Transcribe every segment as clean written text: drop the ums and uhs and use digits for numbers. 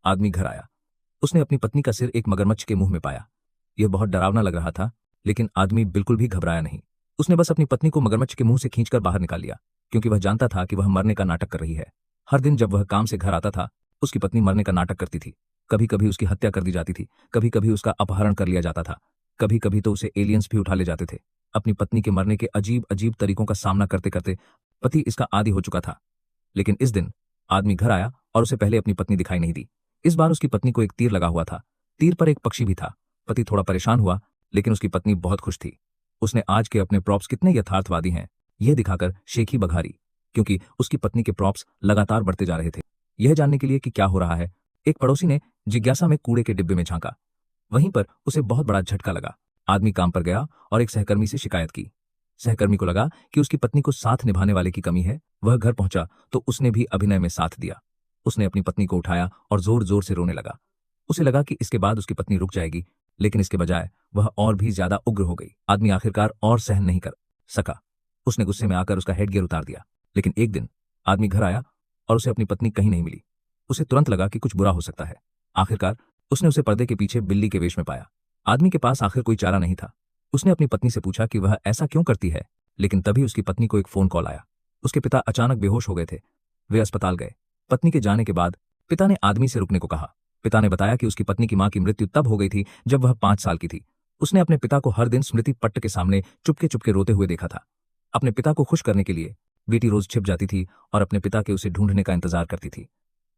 आदमी घर आया। उसने अपनी पत्नी का सिर एक मगरमच्छ के मुंह में पाया। यह बहुत डरावना लग रहा था, लेकिन आदमी बिल्कुल भी घबराया नहीं। उसने बस अपनी पत्नी को मगरमच्छ के मुंह से खींचकर बाहर निकाल लिया, क्योंकि वह जानता था कि वह मरने का नाटक कर रही है। हर दिन जब वह काम से घर आता था, उसकी पत्नी मरने का नाटक करती थी। कभी कभी उसकी हत्या कर दी जाती थी, कभी कभी उसका अपहरण कर लिया जाता था, कभी कभी तो उसे एलियंस भी उठा ले जाते थे। अपनी पत्नी के मरने के अजीब अजीब तरीकों का सामना करते करते पति इसका आदी हो चुका था। लेकिन इस दिन आदमी घर आया और उसे पहले अपनी पत्नी दिखाई नहीं दी। इस बार उसकी पत्नी को एक तीर लगा हुआ था। तीर पर एक पक्षी भी था। पति थोड़ा परेशान हुआ, लेकिन उसकी पत्नी बहुत खुश थी। उसने आज के अपने प्रॉप्स कितने यथार्थवादी हैं यह दिखाकर शेखी बघारी, क्योंकि उसकी पत्नी के प्रॉप्स लगातार बढ़ते जा रहे थे। यह जानने के लिए कि क्या हो रहा है, एक पड़ोसी ने जिज्ञासा में कूड़े के डिब्बे में झांका। वहीं पर उसे बहुत बड़ा झटका लगा। आदमी काम पर गया और एक सहकर्मी से शिकायत की। सहकर्मी को लगा कि उसकी पत्नी को साथ निभाने वाले की कमी है। वह घर पहुंचा तो उसने भी अभिनय में साथ दिया। उसने अपनी पत्नी को उठाया और जोर जोर से रोने लगा। उसे लगा कि इसके बाद उसकी पत्नी रुक जाएगी, लेकिन इसके बजाय वह और भी ज्यादा उग्र हो गई। आदमी आखिरकार और सहन नहीं कर सका। उसने गुस्से में आकर उसका हेडगियर उतार दिया। लेकिन एक दिन आदमी घर आया और उसे अपनी पत्नी कहीं नहीं मिली। उसे तुरंत लगा कि कुछ बुरा हो सकता है। आखिरकार उसने उसे पर्दे के पीछे बिल्ली के वेश में पाया। आदमी के पास आखिर कोई चारा नहीं था। उसने अपनी पत्नी से पूछा कि वह ऐसा क्यों करती है, लेकिन तभी उसकी पत्नी को एक फोन कॉल आया। उसके पिता अचानक बेहोश हो गए थे। वे अस्पताल गए। पत्नी के जाने के बाद पिता ने आदमी से रुकने को कहा। पिता ने बताया कि उसकी पत्नी की मां की मृत्यु तब हो गई थी जब वह 5 साल की थी। उसने अपने पिता को हर दिन स्मृति पट्ट के सामने चुपके चुपके रोते हुए देखा था। अपने पिता को खुश करने के लिए बेटी रोज छिप जाती थी और अपने पिता के उसे ढूंढने का इंतजार करती थी।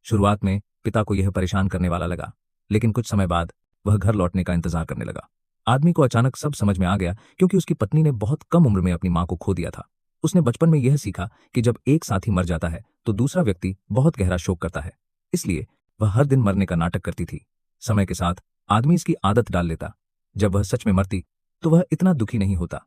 शुरुआत में पिता को यह परेशान करने वाला लगा, लेकिन कुछ समय बाद वह घर लौटने का इंतजार करने लगा। आदमी को अचानक सब समझ में आ गया, क्योंकि उसकी पत्नी ने बहुत कम उम्र में अपनी मां को खो दिया था। उसने बचपन में यह सीखा कि जब एक साथी मर जाता है तो दूसरा व्यक्ति बहुत गहरा शोक करता है। इसलिए वह हर दिन मरने का नाटक करती थी। समय के साथ आदमी इसकी आदत डाल लेता। जब वह सच में मरती तो वह इतना दुखी नहीं होता।